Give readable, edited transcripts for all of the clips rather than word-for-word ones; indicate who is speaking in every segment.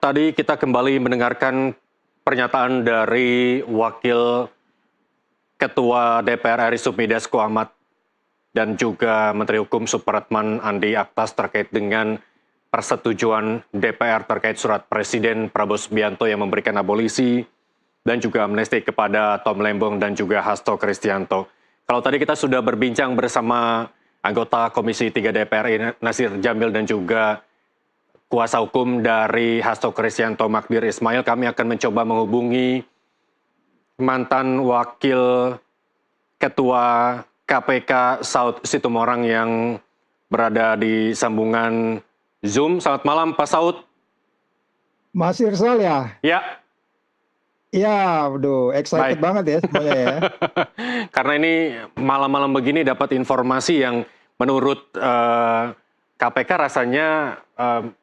Speaker 1: Tadi kita kembali mendengarkan pernyataan dari Wakil Ketua DPR RI Sufmi Dasko Ahmad dan juga Menteri Hukum Supratman Andi Aktas terkait dengan persetujuan DPR terkait surat Presiden Prabowo Subianto yang memberikan abolisi dan juga amnesti kepada Tom Lembong dan juga Hasto Kristianto. Kalau tadi kita sudah berbincang bersama anggota Komisi 3 DPR RI Nasir Jamil dan juga kuasa hukum dari Hasto Kristianto Magdir Ismail, kami akan mencoba menghubungi mantan Wakil Ketua KPK Saud Situmorang yang berada di sambungan Zoom. Selamat malam Pak Saud.
Speaker 2: Mas Irsal ya?
Speaker 1: Ya.
Speaker 2: Ya, aduh, excited banget ya semuanya ya.
Speaker 1: Karena ini malam-malam begini dapat informasi yang menurut KPK rasanya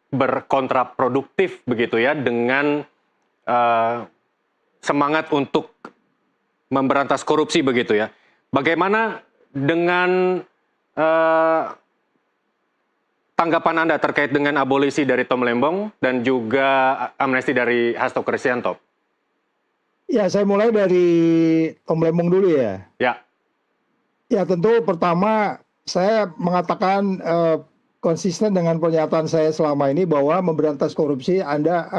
Speaker 1: berkontraproduktif begitu ya dengan semangat untuk memberantas korupsi begitu ya. Bagaimana dengan tanggapan Anda terkait dengan abolisi dari Tom Lembong dan juga amnesti dari Hasto Kristianto?
Speaker 2: Ya, saya mulai dari Tom Lembong dulu ya.
Speaker 1: Ya.
Speaker 2: Ya, tentu pertama saya mengatakan konsisten dengan pernyataan saya selama ini bahwa memberantas korupsi Anda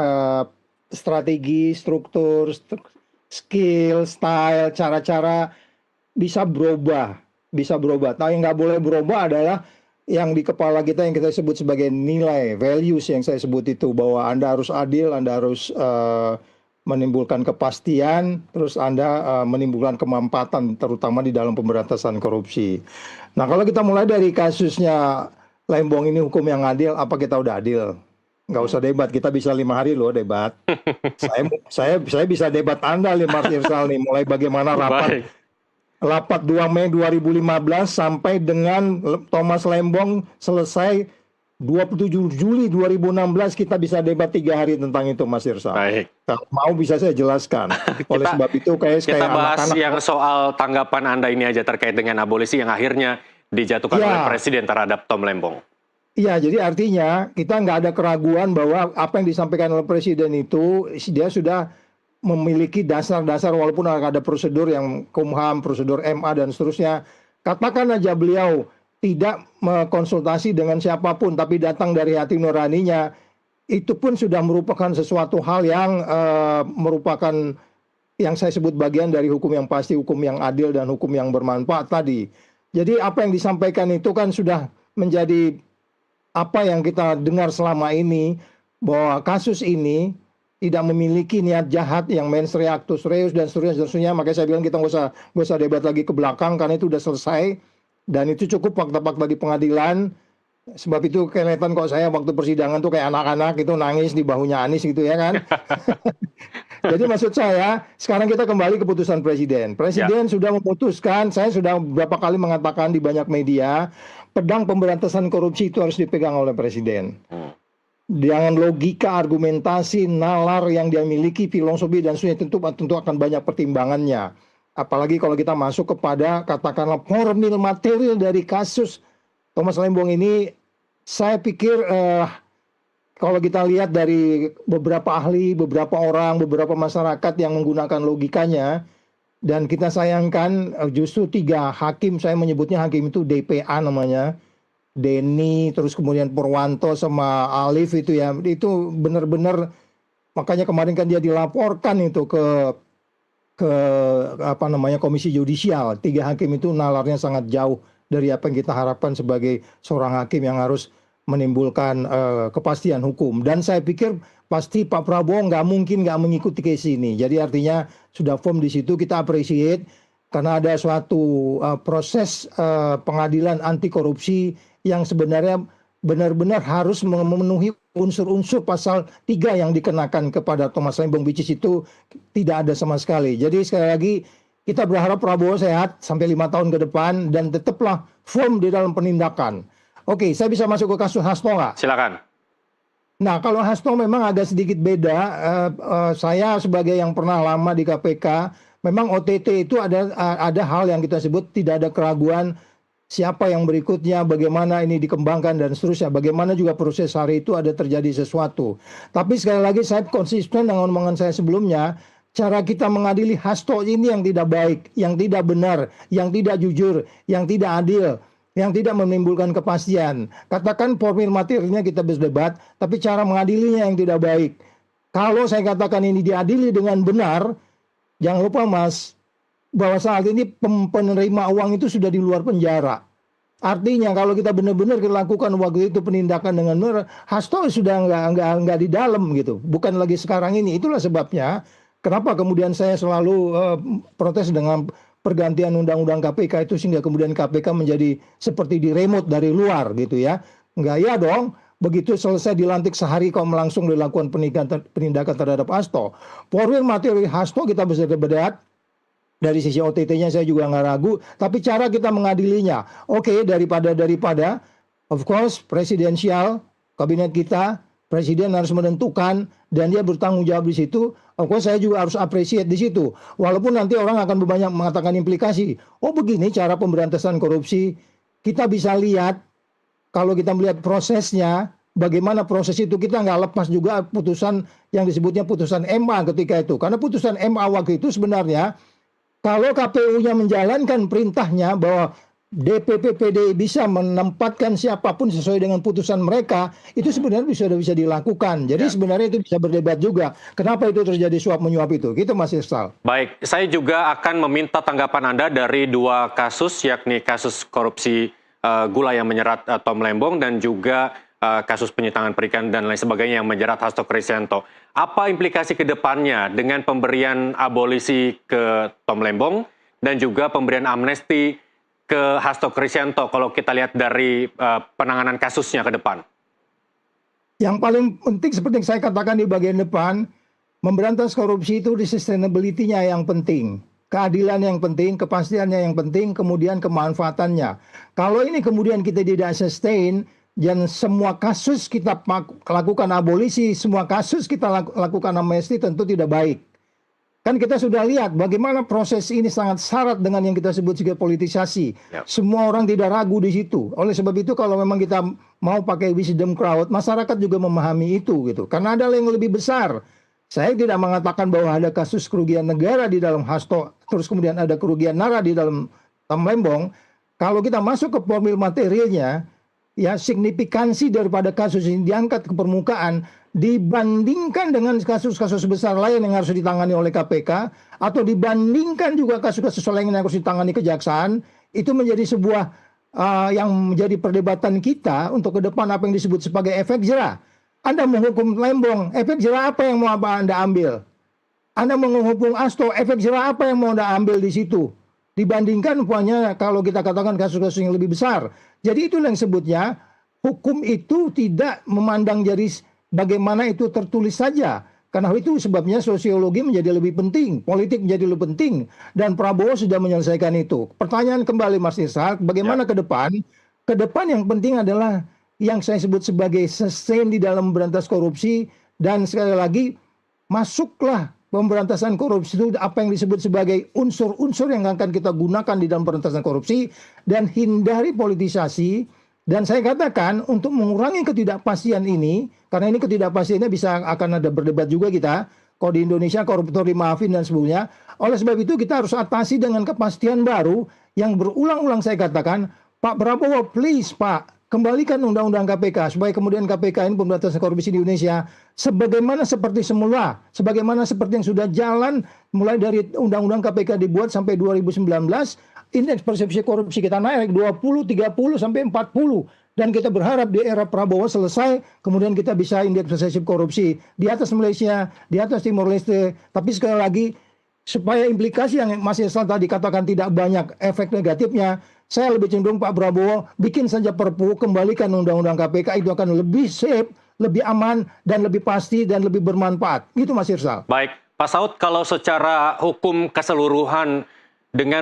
Speaker 2: strategi, struktur, skill, style, cara-cara bisa berubah. Nah, yang nggak boleh berubah adalah yang di kepala kita yang kita sebut sebagai nilai, values yang saya sebut itu, bahwa Anda harus adil, Anda harus menimbulkan kepastian, terus Anda menimbulkan kemampatan, terutama di dalam pemberantasan korupsi. Nah, kalau kita mulai dari kasusnya Lembong ini hukum yang adil, apa kita udah adil? Nggak usah debat, kita bisa 5 hari loh debat. saya bisa debat Anda, Mas Irsal nih, mulai bagaimana rapat 2 Mei 2015 sampai dengan Thomas Lembong selesai 27 Juli 2016 kita bisa debat 3 hari tentang itu, Mas Irsal.
Speaker 1: Baik.
Speaker 2: Kalau mau bisa saya jelaskan. Oleh sebab itu
Speaker 1: kita bahas
Speaker 2: anak-anak
Speaker 1: yang soal tanggapan Anda ini aja terkait dengan abolisi yang akhirnya dijatuhkan oleh Presiden terhadap Tom Lembong.
Speaker 2: Iya, jadi artinya kita nggak ada keraguan bahwa apa yang disampaikan oleh Presiden itu dia sudah memiliki dasar-dasar, walaupun ada prosedur yang Kumham, prosedur MA dan seterusnya. Katakan aja beliau tidak konsultasi dengan siapapun, tapi datang dari hati nuraninya, itu pun sudah merupakan sesuatu hal yang merupakan yang saya sebut bagian dari hukum yang pasti, hukum yang adil, dan hukum yang bermanfaat tadi. Jadi apa yang disampaikan itu kan sudah menjadi apa yang kita dengar selama ini, bahwa kasus ini tidak memiliki niat jahat yang mens rea actus reus dan seterusnya. Makanya saya bilang kita nggak usah debat lagi ke belakang karena itu udah selesai dan itu cukup fakta-fakta di pengadilan. Sebab itu kelihatan kok saya waktu persidangan tuh kayak anak-anak itu nangis di bahunya Anies gitu ya kan. Jadi maksud saya sekarang kita kembali ke putusan Presiden. Presiden sudah memutuskan, saya sudah beberapa kali mengatakan di banyak media, pedang pemberantasan korupsi itu harus dipegang oleh Presiden. Dengan logika, argumentasi, nalar yang dia miliki, filosofi dan sebagainya tentu akan banyak pertimbangannya. Apalagi kalau kita masuk kepada katakanlah formil material dari kasus Thomas Lembong ini, saya pikir kalau kita lihat dari beberapa ahli, beberapa orang, beberapa masyarakat yang menggunakan logikanya, dan kita sayangkan justru 3 hakim, saya menyebutnya hakim itu DPA namanya, Denny, terus kemudian Purwanto sama Alif itu ya, itu benar-benar, makanya kemarin kan dia dilaporkan itu ke Komisi Yudisial. 3 hakim itu nalarnya sangat jauh dari apa yang kita harapkan sebagai seorang hakim yang harus menimbulkan kepastian hukum. Dan saya pikir pasti Pak Prabowo nggak mungkin nggak mengikuti case ini. Jadi artinya sudah firm di situ, kita appreciate karena ada suatu proses pengadilan anti korupsi yang sebenarnya benar-benar harus memenuhi unsur-unsur pasal 3 yang dikenakan kepada Thomas Lembong, which is itu tidak ada sama sekali. Jadi sekali lagi kita berharap Prabowo sehat sampai 5 tahun ke depan dan tetaplah firm di dalam penindakan. Oke, saya bisa masuk ke kasus Hasto nggak?
Speaker 1: Silakan.
Speaker 2: Nah, kalau Hasto memang agak sedikit beda. Saya sebagai yang pernah lama di KPK, memang OTT itu ada hal yang kita sebut tidak ada keraguan siapa yang berikutnya, bagaimana ini dikembangkan dan seterusnya. Bagaimana juga proses hari itu ada terjadi sesuatu. Tapi sekali lagi saya konsisten dengan omongan saya sebelumnya, cara kita mengadili Hasto ini yang tidak baik, yang tidak benar, yang tidak jujur, yang tidak adil, yang tidak menimbulkan kepastian. Katakan formil materinya kita berdebat, tapi cara mengadilinya yang tidak baik. Kalau saya katakan ini diadili dengan benar, jangan lupa Mas, bahwa saat ini penerima uang itu sudah di luar penjara. Artinya kalau kita benar-benar lakukan waktu itu penindakan dengan benar, Hasto sudah nggak di dalam gitu, bukan lagi sekarang ini. Itulah sebabnya kenapa kemudian saya selalu protes dengan pergantian undang-undang KPK itu, sehingga kemudian KPK menjadi seperti diremot dari luar gitu ya. Nggak ya dong. Begitu selesai dilantik sehari kok langsung dilakukan penindakan terhadap Hasto. Formil materi Hasto kita bisa debat. Dari sisi OTT-nya saya juga nggak ragu, tapi cara kita mengadilinya, oke, daripada of course presidensial, kabinet kita, presiden harus menentukan dan dia bertanggung jawab di situ. Of course saya juga harus appreciate di situ, walaupun nanti orang akan banyak mengatakan implikasi. Oh begini cara pemberantasan korupsi, kita bisa lihat kalau kita melihat prosesnya. Bagaimana proses itu, kita nggak lepas juga putusan yang disebutnya putusan MA ketika itu, karena putusan MA waktu itu sebenarnya kalau KPU-nya menjalankan perintahnya bahwa DPP PDI bisa menempatkan siapapun sesuai dengan putusan mereka, itu sebenarnya bisa dilakukan. Jadi sebenarnya itu bisa berdebat juga. Kenapa itu terjadi suap menyuap itu? Gitu Mas Irsal.
Speaker 1: Baik, saya juga akan meminta tanggapan Anda dari dua kasus, yakni kasus korupsi gula yang menyerat Tom Lembong dan juga kasus penyimpangan perikan dan lain sebagainya yang menjerat Hasto Kristianto. Apa implikasi ke depannya dengan pemberian abolisi ke Tom Lembong dan juga pemberian amnesti ke Hasto Kristianto kalau kita lihat dari penanganan kasusnya ke depan?
Speaker 2: Yang paling penting seperti yang saya katakan di bagian depan, memberantas korupsi itu di sustainability-nya yang penting. Keadilan yang penting, kepastiannya yang penting, kemudian kemanfaatannya. Kalau ini kemudian kita tidak sustain, dan semua kasus kita lakukan abolisi, semua kasus kita lakukan amnesti, tentu tidak baik. Kan kita sudah lihat bagaimana proses ini sangat syarat dengan yang kita sebut sebagai politisasi. Semua orang tidak ragu di situ. Oleh sebab itu kalau memang kita mau pakai wisdom crowd, masyarakat juga memahami itu gitu. Karena ada yang lebih besar. Saya tidak mengatakan bahwa ada kasus kerugian negara di dalam Hasto, terus kemudian ada kerugian negara di dalam Tom Lembong. Kalau kita masuk ke formil materialnya, ya signifikansi daripada kasus ini diangkat ke permukaan dibandingkan dengan kasus-kasus besar lain yang harus ditangani oleh KPK atau dibandingkan juga kasus-kasus lain yang harus ditangani kejaksaan, itu menjadi sebuah yang menjadi perdebatan kita untuk ke depan, apa yang disebut sebagai efek jerah. Anda menghukum Lembong, efek jerah apa yang mau Anda ambil? Anda menghukum Hasto, efek jerah apa yang mau Anda ambil di situ? Dibandingkan umpamanya kalau kita katakan kasus-kasus yang lebih besar. Jadi itu yang sebutnya hukum itu tidak memandang dari bagaimana itu tertulis saja. Karena itu sebabnya sosiologi menjadi lebih penting, politik menjadi lebih penting, dan Prabowo sudah menyelesaikan itu. Pertanyaan kembali Mas Ishak, bagaimana ke depan? Ke depan yang penting adalah yang saya sebut sebagai sustain di dalam memberantas korupsi, dan sekali lagi masuklah pemberantasan korupsi itu apa yang disebut sebagai unsur-unsur yang akan kita gunakan di dalam pemberantasan korupsi, dan hindari politisasi. Dan saya katakan untuk mengurangi ketidakpastian ini, karena ini ketidakpastiannya bisa akan ada berdebat juga kita, kalau di Indonesia koruptor dimaafin dan sebagainya. Oleh sebab itu kita harus atasi dengan kepastian baru yang berulang-ulang saya katakan, Pak Prabowo please Pak, kembalikan undang-undang KPK supaya kemudian KPK ini pemberantasan korupsi di Indonesia sebagaimana seperti semula, sebagaimana seperti yang sudah jalan mulai dari undang-undang KPK dibuat sampai 2019, indeks persepsi korupsi kita naik 20, 30 sampai 40, dan kita berharap di era Prabowo selesai, kemudian kita bisa indeks persepsi korupsi di atas Malaysia, di atas Timor Leste. Tapi sekali lagi supaya implikasi yang Mas Yesal tadi katakan tidak banyak efek negatifnya, saya lebih cenderung Pak Prabowo bikin saja Perpu, kembalikan undang-undang KPK, itu akan lebih safe, lebih aman, dan lebih pasti, dan lebih bermanfaat. Gitu Mas Irsal.
Speaker 1: Baik, Pak Saud, kalau secara hukum keseluruhan dengan